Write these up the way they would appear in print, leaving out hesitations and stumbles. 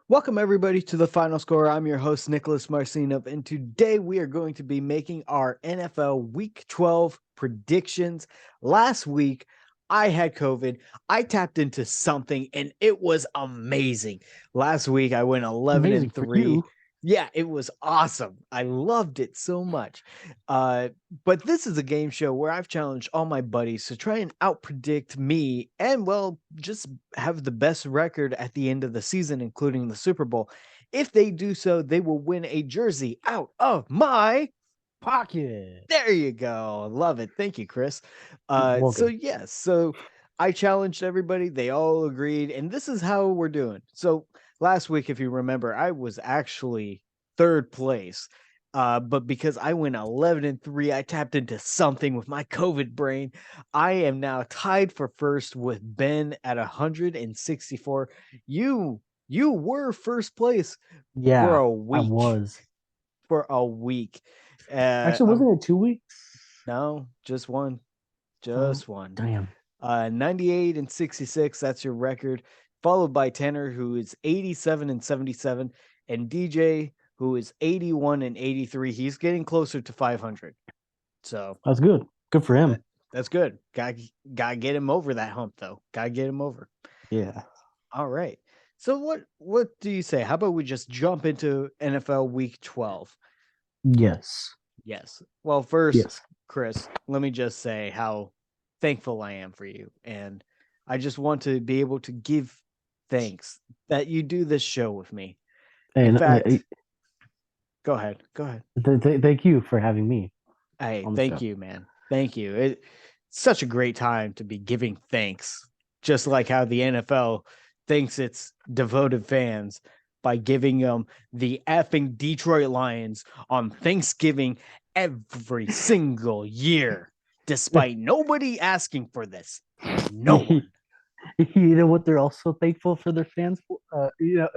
Welcome, everybody, to the final score. I'm your host, Nicholas Marcinov, and today we are going to be making our NFL Week 12 predictions. Last week, I had COVID. I tapped into something, and it was amazing. Last week, I went 11 Amazing and for 3. you. Yeah, it was awesome. I loved it so much. But this is a game show where I've challenged all my buddies to try and outpredict me and, well, just have the best record at the end of the season, including the Super Bowl. If they do so, they will win a jersey out of my Pocket. there you go. Love it. Thank you, Chris. So Welcome. yes, so I challenged everybody. They all agreed, and this is how we're doing. So last week, if you remember, I was actually third place. But because I went 11 and 3, I tapped into something with my COVID brain. I am now tied for first with Ben at 164. You were first place for Yeah, a I week. was. For a week. Uh, Actually, wasn't it 2 weeks? no, just one. Oh, Just one. damn. 98 and 66, that's your record. Followed by Tanner, who is 87 and 77, and DJ, who is 81 and 83. He's getting closer to 500. So That's good. Good for that, him. that's good. Gotta get him over that hump, though. Gotta get him over. Yeah. All right. So what do you say? How about we just jump into NFL Week 12? Yes. Yes. Well, first, Yes. Chris, let me just say how thankful I am for you. And I just want to be able to give thanks that you do this show with me. In And fact, go ahead. Go ahead. thank you for having me Hey, on the thank show. you, man. Thank you. It's such a great time to be giving thanks, just like how the NFL thanks its devoted fans by giving them the effing Detroit Lions on Thanksgiving every single year, despite nobody asking for this. No You one. know what? They're also thankful for their fans. What you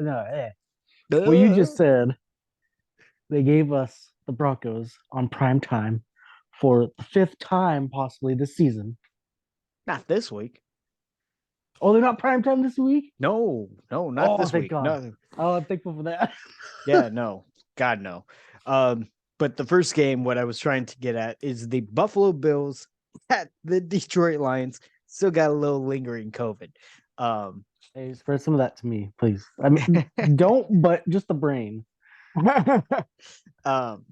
just said, they gave us the Broncos on prime time for the fifth time, possibly this season. Not this week. Oh, they're not prime time this week? No, no, not Oh, this thank week. God. No, Oh, I'm thankful for that. yeah, no. God, no. But the first game, what I was trying to get at is the Buffalo Bills at the Detroit Lions still got a little lingering COVID. Um, Hey, spread some of that to me, please. I mean, don't, but just the brain. um,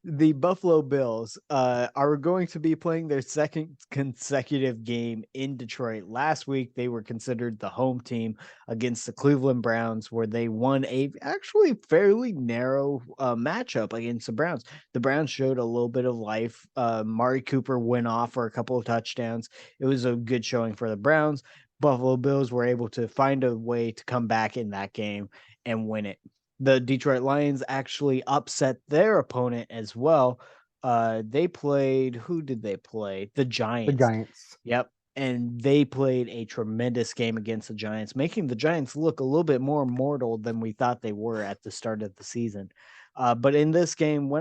the Buffalo Bills are going to be playing their second consecutive game in Detroit. Last week, they were considered the home team against the Cleveland Browns, where they won a actually fairly narrow matchup against the Browns. The Browns showed a little bit of life. Mari Cooper went off for a couple of touchdowns. It was a good showing for the Browns. Buffalo Bills were able to find a way to come back in that game and win it. The Detroit Lions actually upset their opponent as well. They played, who did they play? The The Giants. Giants. Yep. And they played a tremendous game against the Giants, making the Giants look a little bit more mortal than we thought they were at the start of the season. But in this game,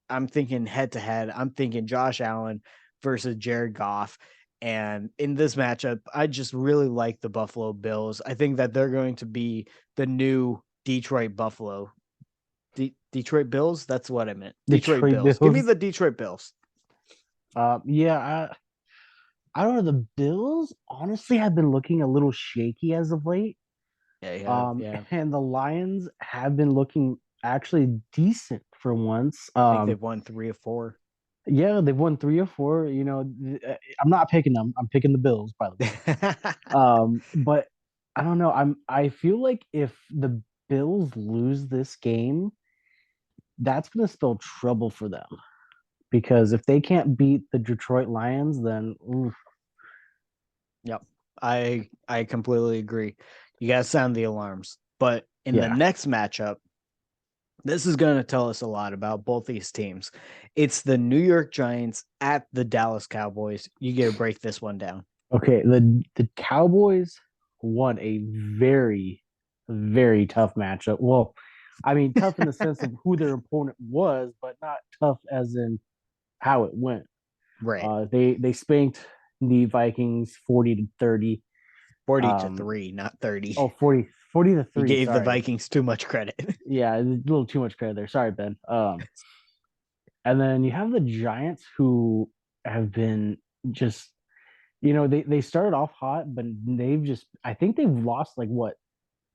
I'm thinking head to head, I'm thinking Josh Allen versus Jared Goff. And in this matchup, I just really like the Buffalo Bills. I think that they're going to be the new Detroit Buffalo. Detroit Bills? That's what I meant. Detroit Detroit Bills. Give me Bills. the Detroit Bills. Yeah, I don't know. The Bills honestly have been looking a little shaky as of late. Yeah. And the Lions have been looking actually decent for once. I think they've won 3 or 4. Yeah, they've won 3 or 4. I'm not picking them. I'm picking the Bills, by the way. But I don't know. I feel like if the Bills lose this game, that's going to spell trouble for them because if they can't beat the Detroit Lions, then oof. Yep. I completely agree. You gotta sound the alarms. But in the Yeah. next matchup, this is going to tell us a lot about both these teams. It's the New York Giants at the Dallas Cowboys. You get to break this one down. Okay, the Cowboys won a very very tough matchup. Well, I mean tough in the sense of who their opponent was, but not tough as in how it went. Right. They spanked the Vikings 40-30. 40 to 3, not 30. Oh, 40. You 40-3. gave the Sorry. Vikings too much credit. Yeah, a little too much credit there. Sorry, Ben. And then you have the Giants who have been just, they started off hot, but they've just, I think they've lost like what,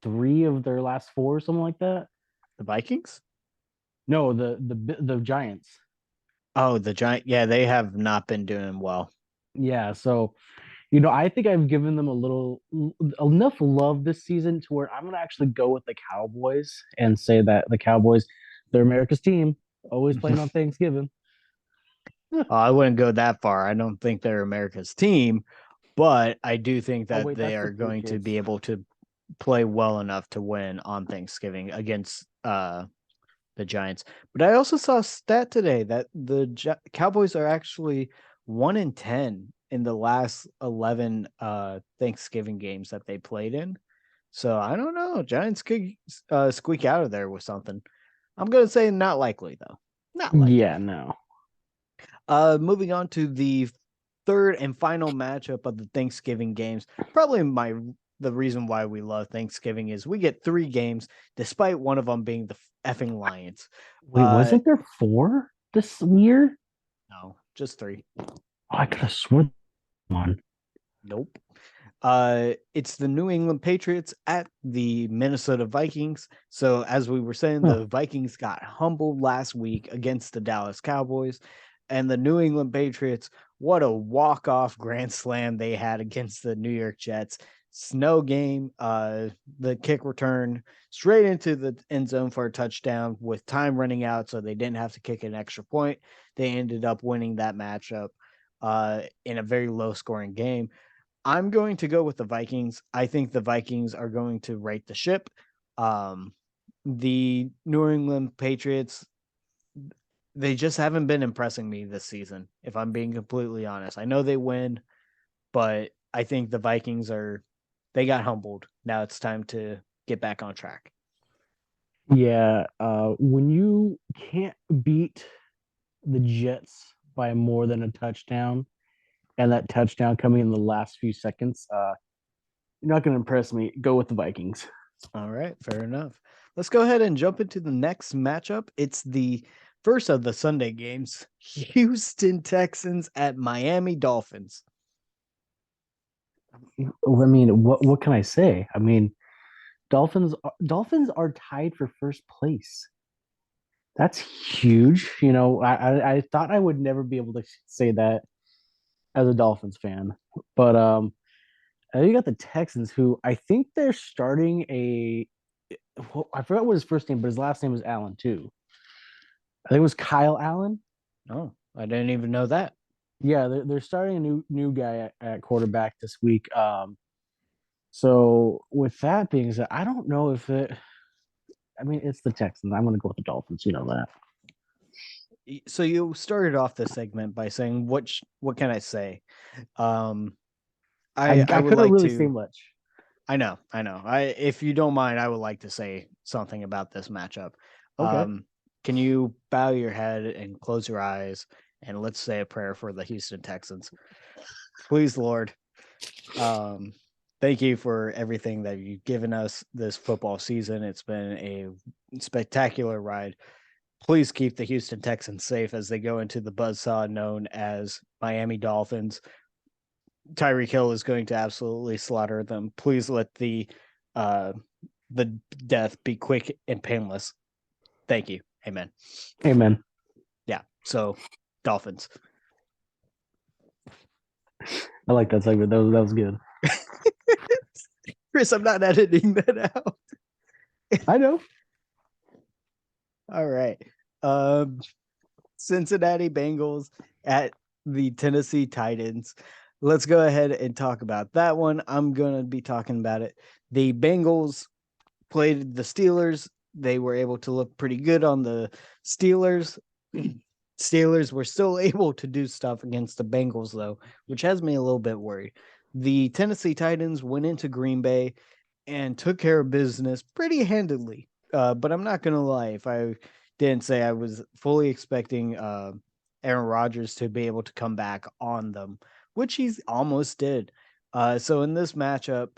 three of their last four or something like that. The Vikings? No, the Giants. Oh, the Giant. Yeah, they have not been doing well. Yeah, so I think I've given them a little enough love this season to where I'm gonna actually go with the Cowboys and say that the Cowboys, they're America's team, always playing on Thanksgiving. I wouldn't go that far. I don't think they're America's team, but I do think Oh that wait, they that's the are going to Patriots. be able to play well enough to win on Thanksgiving against the Giants. But I also saw a stat today that the Cowboys are actually 1-10 in the last 11 Thanksgiving games that they played in. So I don't know. Giants could squeak out of there with something. I'm gonna say not likely though. Not likely. Yeah, no. Moving on to the third and final matchup of the Thanksgiving games. Probably the reason why we love Thanksgiving is we get 3 games, despite one of them being the effing Lions. Wait, wasn't there four this year? No, just 3. Oh, I could have sworn one. Nope. It's the New England Patriots at the Minnesota Vikings. So as we were saying, Huh. the Vikings got humbled last week against the Dallas Cowboys, and the New England Patriots, what a walk-off grand slam they had against the New York Jets. Snow game, the kick return straight into the end zone for a touchdown with time running out, so they didn't have to kick an extra point. They ended up winning that matchup in a very low-scoring game. I'm going to go with the Vikings. I think the Vikings are going to right the ship. Um, the New England Patriots, they just haven't been impressing me this season, if I'm being completely honest. I know they win, but I think the Vikings they got humbled. Now it's time to get back on track. Yeah, when you can't beat the Jets by more than a touchdown, and that touchdown coming in the last few seconds, you're not going to impress me. Go with the Vikings. All right, fair enough. Let's go ahead and jump into the next matchup. It's the first of the Sunday games. Houston Texans at Miami Dolphins. I mean, what can I say? I mean, Dolphins are tied for first place. That's huge. I thought I would never be able to say that as a Dolphins fan, but you got the Texans, who I think they're starting I forgot what his first name, but his last name was Allen too. I think it was Kyle Allen. Oh, I didn't even know that. Yeah, they're starting a new guy at quarterback this week. So with that being said, I don't know if it. I mean, it's the Texans. I'm going to go with the Dolphins. You know that. So you started off this segment by saying what can I say? Um I I would couldn't like really say to much. I know. I if you don't mind, I would like to say something about this matchup. Okay. Can you bow your head and close your eyes and let's say a prayer for the Houston Texans? Please, Lord. Um, thank you for everything that you've given us this football season. It's been a spectacular ride. Please keep the Houston Texans safe as they go into the buzzsaw known as Miami Dolphins. Tyreek Hill is going to absolutely slaughter them. Please let uh the death be quick and painless. Thank you. Amen. Amen. Yeah. So Dolphins. I like that segment. That was good. Chris, I'm not editing that out. I know. All right. Um Cincinnati Bengals at the Tennessee Titans. Let's go ahead and talk about that one. I'm going to be talking about it. The Bengals played the Steelers. They were able to look pretty good on the Steelers. Steelers were still able to do stuff against the Bengals, though, which has me a little bit worried. The Tennessee Titans went into Green Bay and took care of business pretty handedly. But I'm not going to lie. If I didn't say I was fully expecting Aaron Rodgers to be able to come back on them, which he's almost did. So in this matchup,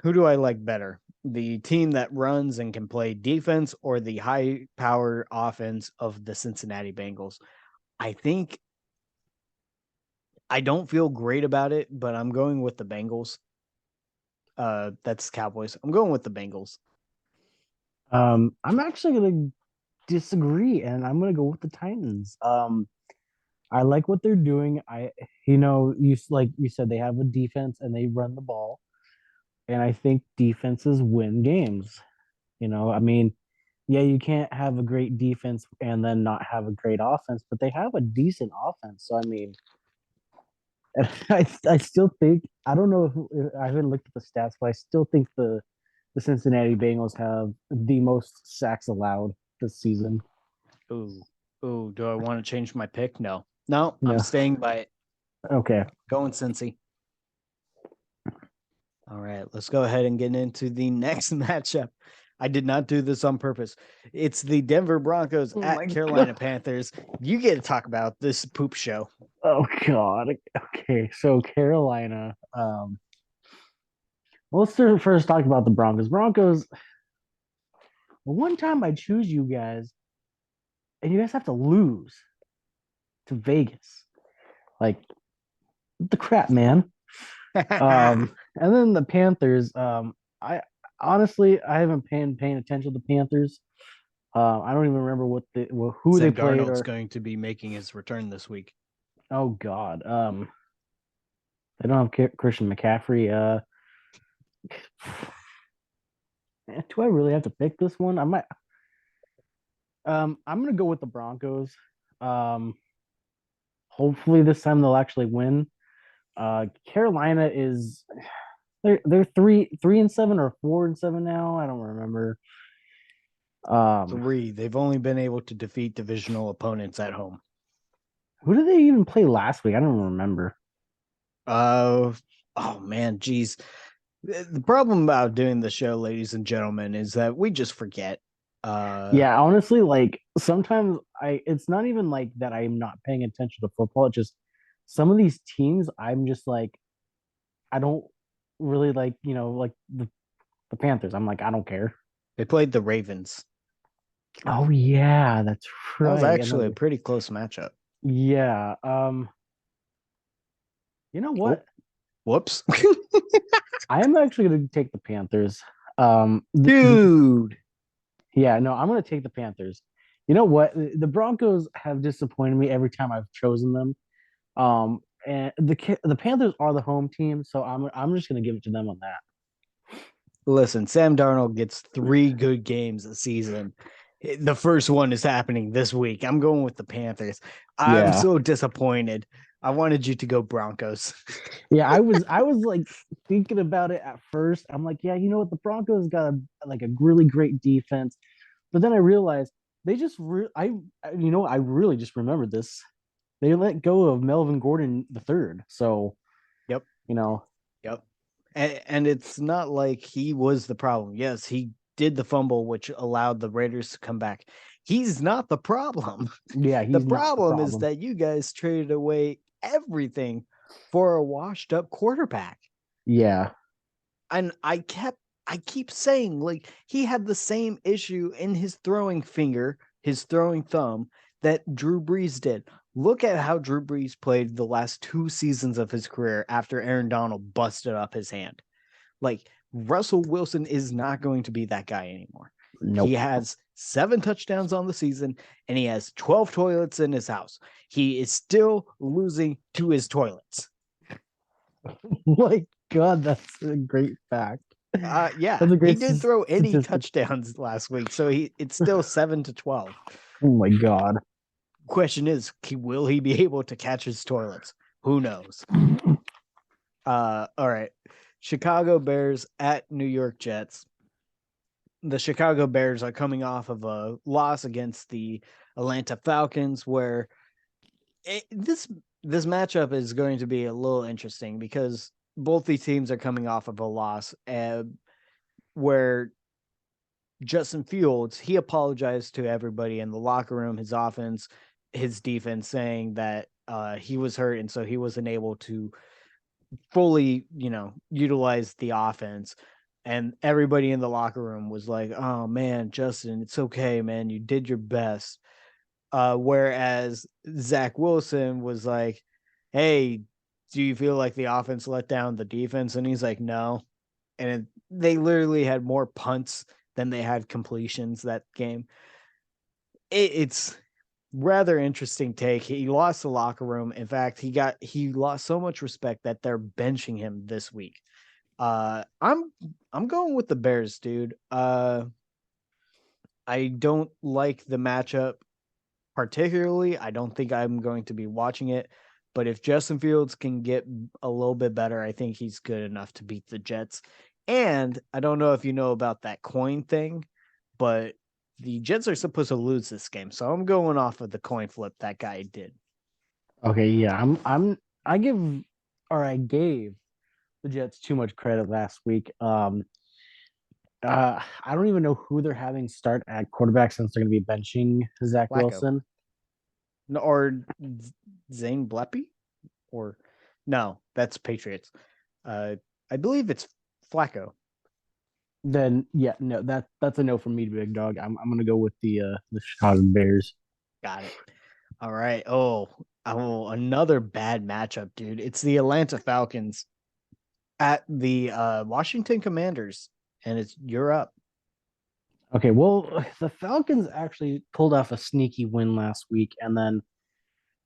Who do I like better? The team that runs and can play defense or the high power offense of the Cincinnati Bengals? I think I don't feel great about it, but I'm going with the Bengals. That's Cowboys. I'm going with the Bengals. I'm actually gonna disagree, and I'm gonna go with the Titans. I like what they're doing. Like you said, they have a defense and they run the ball, and I think defenses win games. I mean, yeah, you can't have a great defense and then not have a great offense, but they have a decent offense. So I mean, I still think I don't know if I haven't looked at the stats, but I still think the Cincinnati Bengals have the most sacks allowed this season. Ooh, ooh. Do I want to change my pick? No, no. I'm No, staying by it. okay. Going Cincy. All right, let's go ahead and get into the next matchup. I did not do this on purpose. It's the Denver Broncos Oh at my Carolina god. Panthers. You get to talk about this poop show. Oh god. Okay, so Carolina. Well, let's first talk about the Broncos. Broncos. One time I choose you guys, and you guys have to lose to Vegas. Like the crap, man. And then the Panthers. I honestly I haven't paying attention to the Panthers. I don't even remember who they Sam played Darnold's or going to be making his return this week. oh god. They don't have Christian McCaffrey. Do I really have to pick this one? I might. I'm gonna go with the Broncos. Um, hopefully this time they'll actually win. Carolina is they're 3-7 or 4-7 now. I don't remember. Um, Three. They've only been able to defeat divisional opponents at home. who did they even play last week? I don't remember. Uh, oh man, geez. The problem about doing the show, ladies and gentlemen, is that we just forget. Yeah, honestly, like sometimes it's not even like that I'm not paying attention to football. It's just some of these teams I'm just like I don't really like, like the Panthers. I'm like, I don't care. They played the Ravens. Oh yeah, that's That was right. actually a pretty close matchup. Yeah. You know Oh, what? whoops. I am actually gonna take the Panthers. Dude. Yeah, no, I'm gonna take the Panthers. You know what? The Broncos have disappointed me every time I've chosen them. And the Panthers are the home team, so I'm just gonna give it to them on that. Listen, Sam Darnold gets 3 good games a season. The first one is happening this week. I'm going with the Panthers. I'm Yeah, so disappointed. I wanted you to go Broncos. yeah. I was like thinking about it at first. I'm like, yeah, you know what? The Broncos got a really great defense, but then I realized they just I really just remembered this. They let go of Melvin Gordon the third, so Yep. you know, Yep. And it's not like he was the problem. Yes, he did the fumble, which allowed the Raiders to come back. He's not the problem. yeah, The he's not the problem is problem. that you guys traded away everything for a washed up quarterback. Yeah, And I keep saying, like, he had the same issue in his throwing finger, his throwing thumb, that Drew Brees did. Look at how Drew Brees played the last 2 seasons of his career after Aaron Donald busted up his hand. Like, Russell Wilson is not going to be that guy anymore. He nope. has 7 touchdowns on the season and he has 12 toilets in his house. He is still losing to his toilets. My God, that's a great fact. Yeah, That's a he great didn't throw any statistic. touchdowns last week, so it's still 7-12. Oh my God. Question is, will he be able to catch his toilets? Who knows? All right. Chicago Bears at New York Jets. The Chicago Bears are coming off of a loss against the Atlanta Falcons, where this matchup is going to be a little interesting because both these teams are coming off of a loss, where Justin Fields, he apologized to everybody in the locker room, his offense, his defense, saying that he was hurt and so he wasn't able to fully, utilize the offense. And everybody in the locker room was like, "Oh man, Justin, it's okay, man. You did your best." Whereas Zach Wilson was like, "Hey, do you feel like the offense let down the defense?" And he's like, "No." And they literally had more punts than they had completions that game. It's rather interesting take. He lost the locker room. In fact, he lost so much respect that they're benching him this week. I'm going with the Bears, dude. I don't like the matchup particularly. I don't think I'm going to be watching it. But if Justin Fields can get a little bit better, I think he's good enough to beat the Jets. And I don't know if you know about that coin thing, but the Jets are supposed to lose this game. So I'm going off of the coin flip that guy did. Okay, yeah, I give or I gave the Jets too much credit last week. I don't even know who they're having start at quarterback since they're going to be benching Zach Flacco. Wilson. No, or Zane Bleppy? Or no, that's Patriots. Uh, I believe it's Flacco. Then yeah, no, that's a no from me, big dog. I'm gonna go with the Chicago Bears. Got it. All right. Oh, another bad matchup, dude. It's the Atlanta Falcons at the Washington Commanders, and you're up. Okay, well, the Falcons actually pulled off a sneaky win last week, and then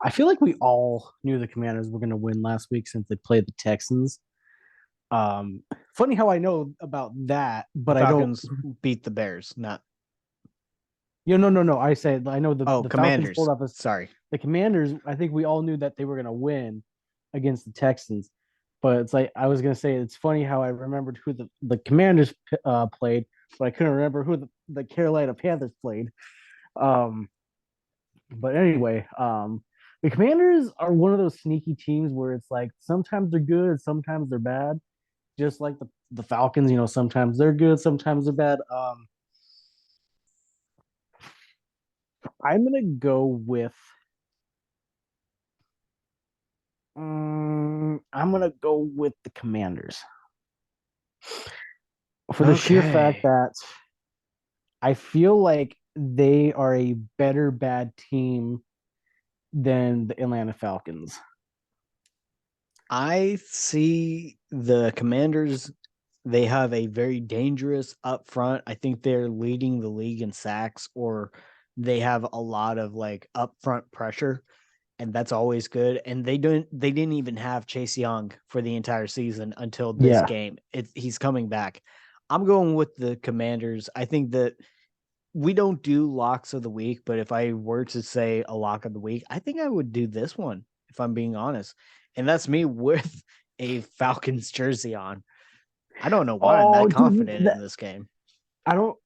I feel like we all knew the Commanders were going to win last week since they played the Texans. Funny how I know about that, The but I don't. Falcons beat the Bears, not No. I said I know oh the Falcons pulled Commanders. off a Sorry. the Commanders. I think we all knew that they were going to win against the Texans, but it's like I was going to say it's funny how I remembered who the Commanders played, but I couldn't remember who the Carolina Panthers played. Um, but anyway, the Commanders are one of those sneaky teams where it's like sometimes they're good, sometimes they're bad. Just like the Falcons, sometimes they're good, sometimes they're bad. I'm gonna go with. I'm gonna go with the Commanders for the sheer fact Okay. that I feel like they are a better bad team than the Atlanta Falcons. I see the Commanders. They have a very dangerous up front. I think they're leading the league in sacks, or they have a lot of like upfront pressure, and that's always good. And they didn't even have Chase Young for the entire season until this Yeah. game. He's coming back. I'm going with the Commanders. I think that we don't do locks of the week, but if I were to say a lock of the week, I think I would do this one, if I'm being honest. And that's me with a Falcons jersey on. I don't know why I'm Oh, that dude, confident in this game. I don't.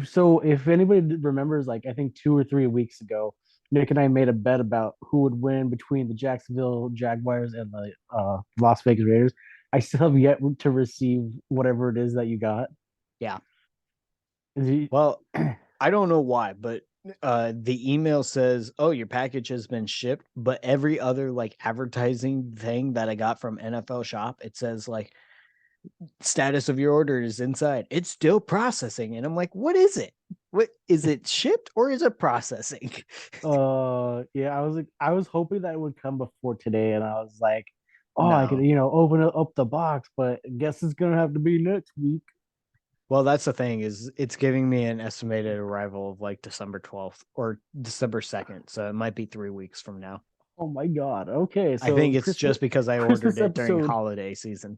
So if anybody remembers, like I think 2 or 3 weeks ago, Nick and I made a bet about who would win between the Jacksonville Jaguars and the Las Vegas Raiders. I still have yet to receive whatever it is that you got. Yeah. Is he- Well, I don't know why, but the email says, "Oh, your package has been shipped," but every other like advertising thing that I got from NFL Shop, it says like status of your order is inside. It's still processing. And I'm like, what is it? What is it shipped or is it processing? yeah, I was hoping that it would come before today, and I was like, oh, I could, No. open up the box, but I guess it's gonna have to be next week. Well, that's the thing is it's giving me an estimated arrival of like December 12th or December 2nd. So it might be 3 weeks from now. Oh my God. Okay, I so think it's just because I ordered Christmas it during episode. holiday season.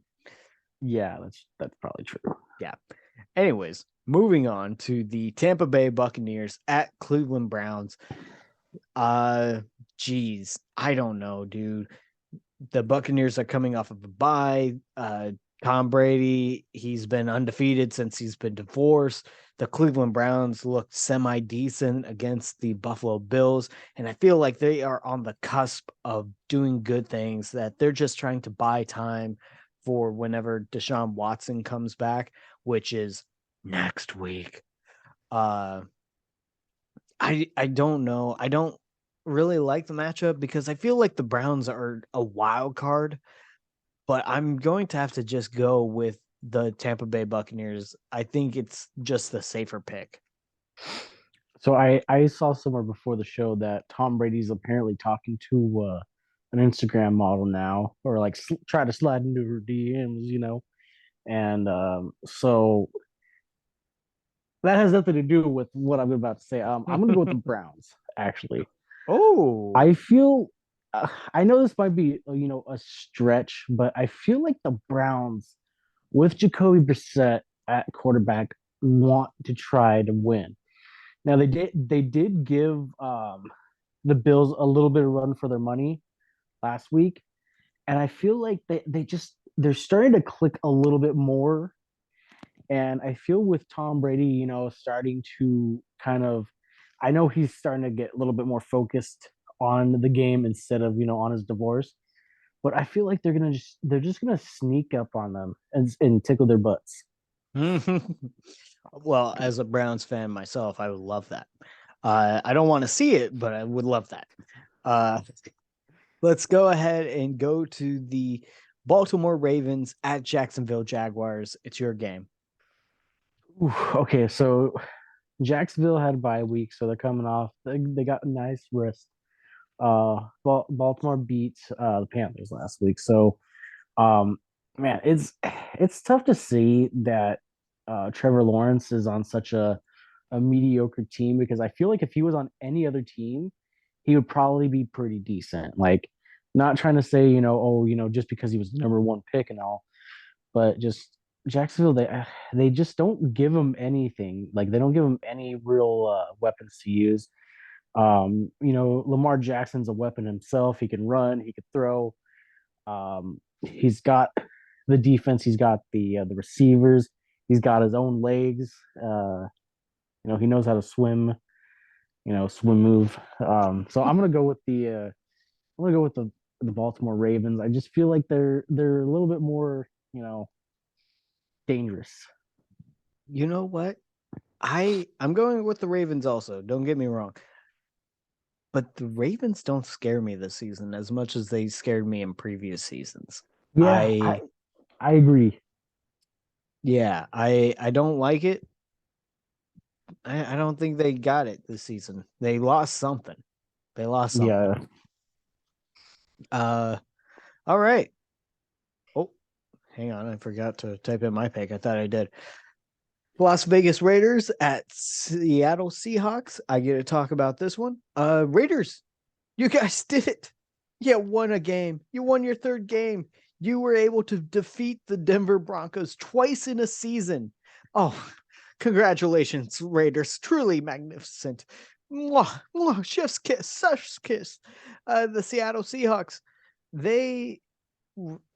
Yeah, that's probably true. Yeah. Anyways, moving on to the Tampa Bay Buccaneers at Cleveland Browns. Uh geez, I don't know, dude. The Buccaneers are coming off of a bye. Tom Brady, he's been undefeated since he's been divorced. The Cleveland Browns looked semi decent against the Buffalo Bills. And I feel like they are on the cusp of doing good things, that they're just trying to buy time for whenever Deshaun Watson comes back, which is next week. Uh, I don't know. I don't really like the matchup because I feel like the Browns are a wild card, but I'm going to have to just go with the Tampa Bay Buccaneers. I think it's just the safer pick. So I saw somewhere before the show that Tom Brady's apparently talking to an Instagram model now, or like try to slide into her DMs, and so that has nothing to do with what I'm about to say. I'm going to go with the Browns. Actually, Oh, I feel I know this might be a stretch, but I feel like the Browns with Jacoby Brissett at quarterback want to try to win. Now they did give the Bills a little bit of run for their money last week, and I feel like they're starting to click a little bit more. And I feel with Tom Brady, starting to kind of, I know he's starting to get a little bit more focused on the game instead of on his divorce. But I feel like they're just gonna sneak up on them and tickle their butts. well, as a Browns fan myself, I would love that. I don't want to see it, but I would love that. Uh, let's go ahead and go to the Baltimore Ravens at Jacksonville Jaguars. It's your game. Ooh, okay, so Jacksonville had a bye week, so they're coming off. They got a nice rest. Baltimore beat the Panthers last week, so um, man, it's tough to see that Trevor Lawrence is on such a mediocre team because I feel like if he was on any other team, he would probably be pretty decent. Like, not trying to say, oh, just because he was the number one pick and all, but just Jacksonville, they just don't give him anything. Like, they don't give him any real weapons to use. Lamar Jackson's a weapon himself. He can run, he could throw. He's got the defense, he's got the receivers, he's got his own legs. He knows how to swim, swim move. So I'm gonna go with the Baltimore Ravens. I just feel like they're a little bit more, dangerous. You know what? I'm going with the Ravens also. Don't get me wrong. But the Ravens don't scare me this season as much as they scared me in previous seasons. Yeah, I I I agree. yeah, I don't like it. I don't think they got it this season. They lost something. They lost something. Yeah, Uh all right. Oh, hang on. I forgot to type in my pick. I thought I did. Las Vegas Raiders at Seattle Seahawks. I get to talk about this one. Raiders, you guys did it. You won a game. You won your third game. You were able to defeat the Denver Broncos twice in a season. Oh, congratulations, Raiders. Truly magnificent. Mwah, mwah, chef's kiss, chef's kiss. The Seattle Seahawks, they,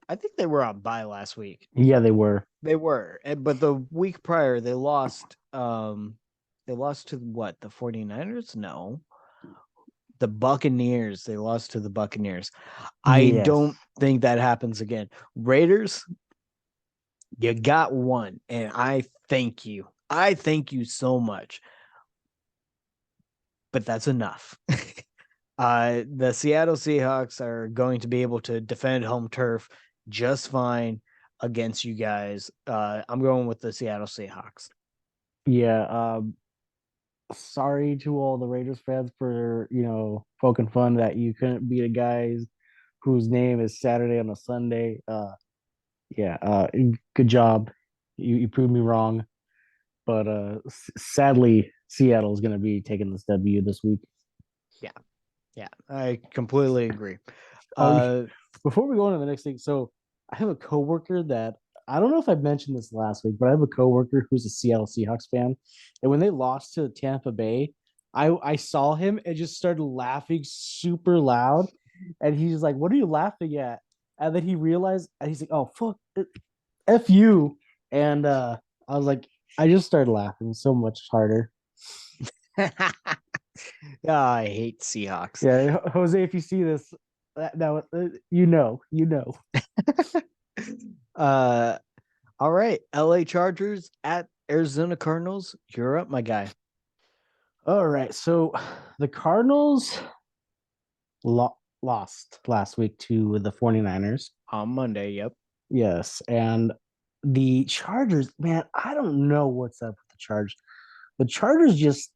I think they were on bye last week. yeah, they were. They were, but the week prior they lost. They lost to what? The 49ers? No, the Buccaneers. They lost to the Buccaneers. I Yes. don't think that happens again. Raiders, you got one, and I thank you. I thank you so much. But that's enough. The Seattle Seahawks are going to be able to defend home turf just fine against you guys. I'm going with the Seattle Seahawks. Yeah. Sorry to all the Raiders fans for poking fun that you couldn't beat a guy whose name is Saturday on a Sunday. Yeah. Good job. You proved me wrong. But sadly, Seattle is going to be taking this W this week. Yeah, yeah, I completely agree. Oh, Uh, before we go on to the next thing, so I have a coworker that I don't know if I mentioned this last week, but I have a coworker who's a Seattle Seahawks fan, and when they lost to Tampa Bay, I saw him and just started laughing super loud, and he's like, "What are you laughing at?" And then he realized, and he's like, "Oh fuck, f you," and I was like, I just started laughing so much harder. I hate Seahawks. Yeah, Jose, if you see this, now you know. uh, all right, LA Chargers at Arizona Cardinals. You're up, my guy. All right, so the Cardinals lost last week to the 49ers. On Monday, yep. Yes, and the Chargers, man, I don't know what's up with the Chargers. The Chargers just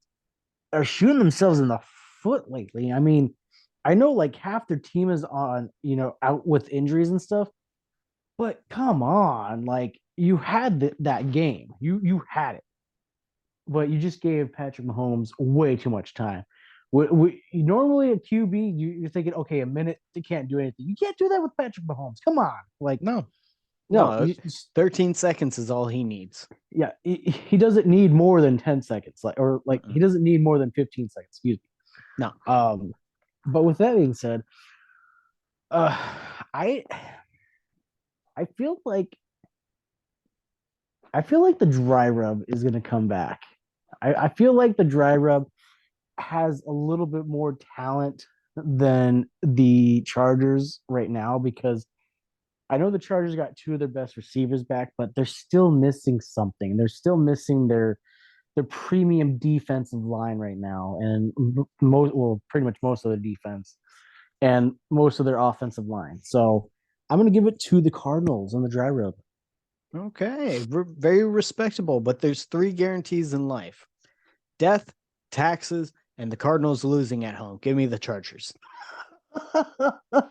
are shooting themselves in the foot lately. I mean, I know like half their team is on, out with injuries and stuff, but come on, like you had that game, you had it, but you just gave Patrick Mahomes way too much time. Normally at QB, you're thinking, okay, a minute, they can't do anything. You can't do that with Patrick Mahomes. Come on, like No, no, no, 13 seconds is all he needs. yeah, he doesn't need more than 10 seconds, like he Mm-mm. doesn't need more than 15 seconds. Excuse No. me. But with that being said, uh, I I feel like the dry rub is going to come back. I feel like the dry rub has a little bit more talent than the Chargers right now because I know the Chargers got two of their best receivers back, but they're still missing something. They're still missing their premium defensive line right now, and pretty much most of the defense and most of their offensive line. So I'm going to give it to the Cardinals on the dry rub. Okay, very respectable, but there's three guarantees in life: death, taxes, and the Cardinals losing at home. Give me the Chargers. I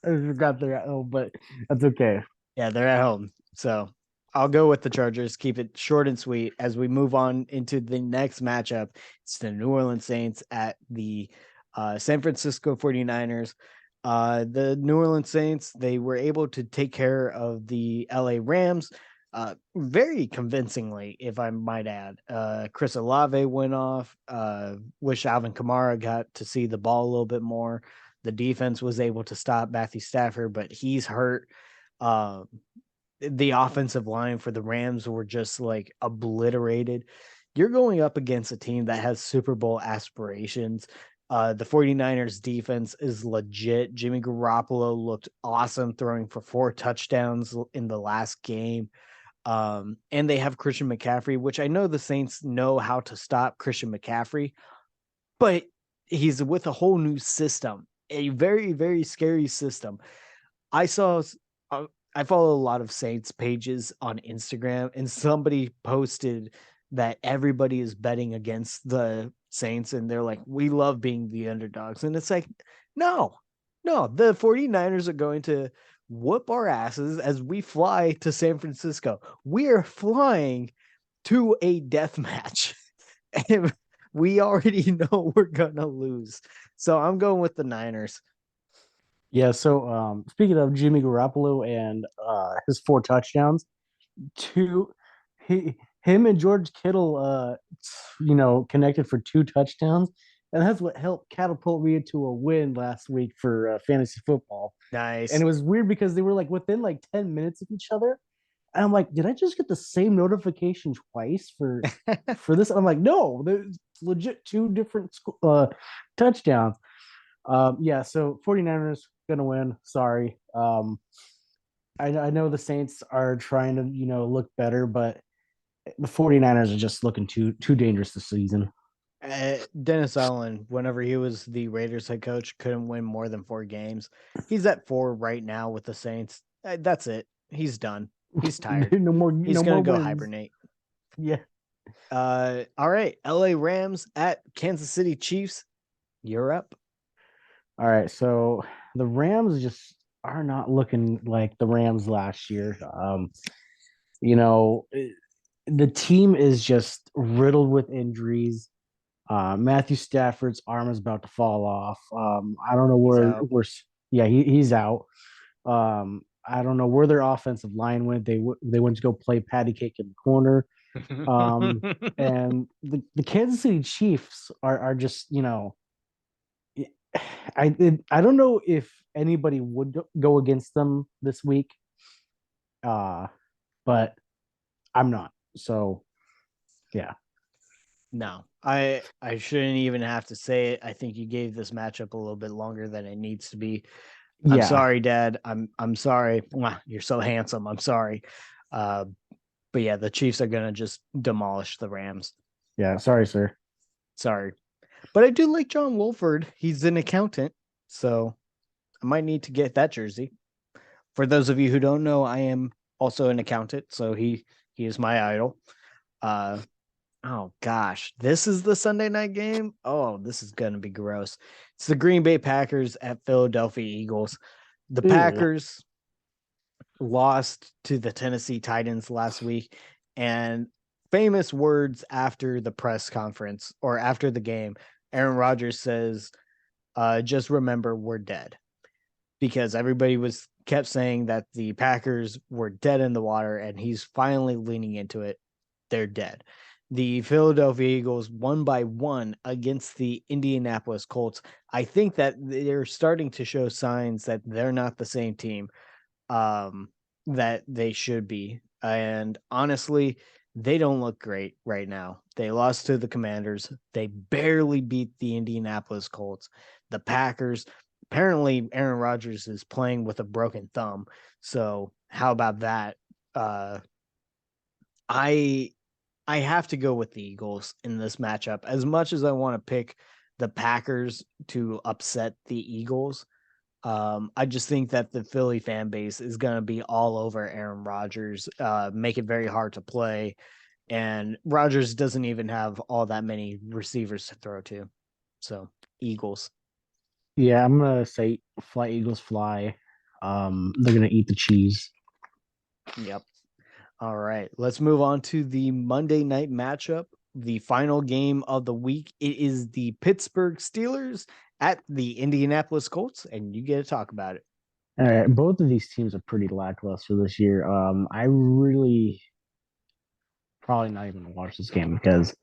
forgot they're at home, but that's okay. Yeah, they're at home. So I'll go with the Chargers. Keep it short and sweet as we move on into the next matchup. It's the New Orleans Saints at the San Francisco 49ers. The New Orleans Saints, they were able to take care of the LA Rams very convincingly, if I might add. Chris Olave went off. Wish Alvin Kamara got to see the ball a little bit more. The defense was able to stop Matthew Stafford, but he's hurt. Um, the offensive line for the Rams were just like obliterated. You're going up against a team that has Super Bowl aspirations. The 49ers defense is legit. Jimmy Garoppolo looked awesome throwing for 4 touchdowns in the last game. And they have Christian McCaffrey, which I know the Saints know how to stop Christian McCaffrey, but he's with a whole new system, a very, very scary system. I saw uh, I follow a lot of Saints pages on Instagram, and somebody posted that everybody is betting against the Saints, and they're like, we love being the underdogs. And it's like, no, no, the 49ers are going to whoop our asses as we fly to San Francisco. We are flying to a death match. And we already know we're gonna lose. So I'm going with the Niners. Yeah. So speaking of Jimmy Garoppolo and his 4 touchdowns, two him and George Kittle, connected for 2 touchdowns, and that's what helped catapult me into a win last week for fantasy football. And Nice. it was weird because they were like within like 10 minutes of each other, and I'm like, did I just get the same notification twice for this? I'm like, no, there's legit two different touchdowns. Yeah, so 49ers gonna win. Sorry. I know the Saints are trying to, look better, but the 49ers are just looking too dangerous this season. Dennis Allen, whenever he was the Raiders head coach, couldn't win more than 4 games. He's at 4 right now with the Saints. That's it. He's done. He's tired. no more He's no gonna more go wins. hibernate. Yeah. All right. LA Rams at Kansas City Chiefs. You're up. All right. So the Rams just are not looking like the Rams last year. You know, the team is just riddled with injuries. Matthew Stafford's arm is about to fall off. I don't know He's where out. yeah, he's out. I don't know where their offensive line went. They went to go play patty cake in the corner. Um, and the Kansas City Chiefs are just, I don't know if anybody would go against them this week. Uh, but I'm not. So yeah. No, I shouldn't even have to say it. I think you gave this matchup a little bit longer than it needs to be. I'm Yeah. sorry, Dad. I'm sorry. Mwah, you're so handsome. I'm sorry. Uh, but yeah, the Chiefs are gonna just demolish the Rams. Yeah. Sorry, sir. Sorry, but I do like John Wolford. He's an accountant, so I might need to get that jersey. For those of you who don't know, I am also an accountant, so he is my idol. Uh, oh gosh, this is the Sunday night game. Oh, this is gonna be gross. It's the Green Bay Packers at Philadelphia Eagles. The Ew. Packers lost to the Tennessee Titans last week, and famous words after the press conference or after the game, Aaron Rodgers says, just remember we're dead. Because everybody was kept saying that the Packers were dead in the water, and he's finally leaning into it. They're dead. The Philadelphia Eagles won by 1 against the Indianapolis Colts. I think that they're starting to show signs that they're not the same team um, that they should be. And honestly, they don't look great right now. They lost to the Commanders. They barely beat the Indianapolis Colts. The Packers, apparently Aaron Rodgers is playing with a broken thumb. So how about that? Uh, I I have to go with the Eagles in this matchup. As much as I want to pick the Packers to upset the Eagles, I just think that the Philly fan base is going to be all over Aaron Rodgers, make it very hard to play. And Rodgers doesn't even have all that many receivers to throw to. So, Eagles. Yeah, I'm gonna say fly Eagles fly. They're gonna eat the cheese. Yep. All right. Let's move on to the Monday night matchup, the final game of the week. It is the Pittsburgh Steelers at the Indianapolis Colts, and you get to talk about it. All right, both of these teams are pretty lackluster this year. I really probably not even gonna watch this game because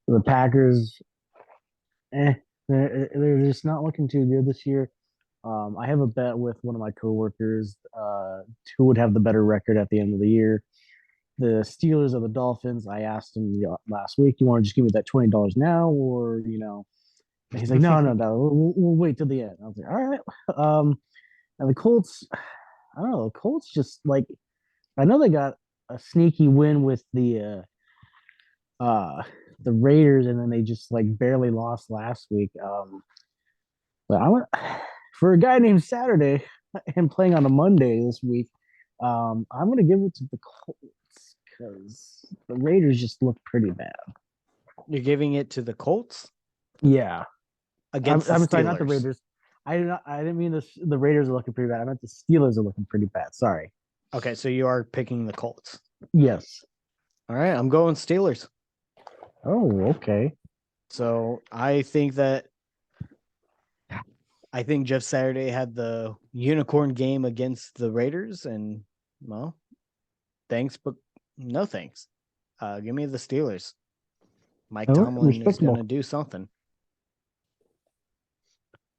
the Packers, eh, they're just not looking too good this year. I have a bet with one of my coworkers, who would have the better record at the end of the year. The Steelers or the Dolphins. I asked him last week, "You want to just give me that $20 now, or And he's like, "No, no, no. We'll wait till the end." I was like, "All right." And the Colts, I don't know. The Colts just like I know they got a sneaky win with the Raiders, and then they just like barely lost last week. But I went for a guy named Saturday and playing on a Monday this week. I'm gonna give it to the Colts because the Raiders just look pretty bad. You're giving it to the Colts Yeah, against the I'm sorry, not the Steelers. Raiders. I didn't mean the Raiders are looking pretty bad. I meant the Steelers are looking pretty bad. Sorry. Okay, so you are picking the Colts. Yes. All right, I'm going Steelers. Oh, okay. So I think Jeff Saturday had the unicorn game against the Raiders, and well, thanks, but no thanks. Give me the Steelers. Mike All right, Tomlin is going to respectable. do something.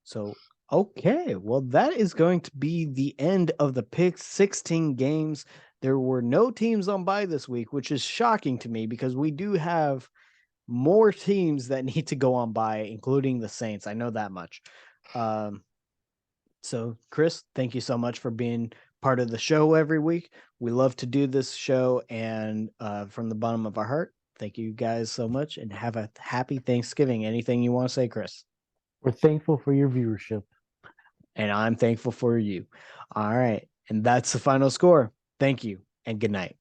So, okay. Well, that is going to be the end of the pick 16 games. There were no teams on bye this week, which is shocking to me because we do have more teams that need to go on bye, including the Saints. I know that much. Um, so, Chris, thank you so much for being part of the show every week. We love to do this show, and from the bottom of our heart, thank you guys so much, and have a happy Thanksgiving. Anything you want to say, Chris? We're thankful for your viewership. And I'm thankful for you. All right. And that's the final score. Thank you and good night.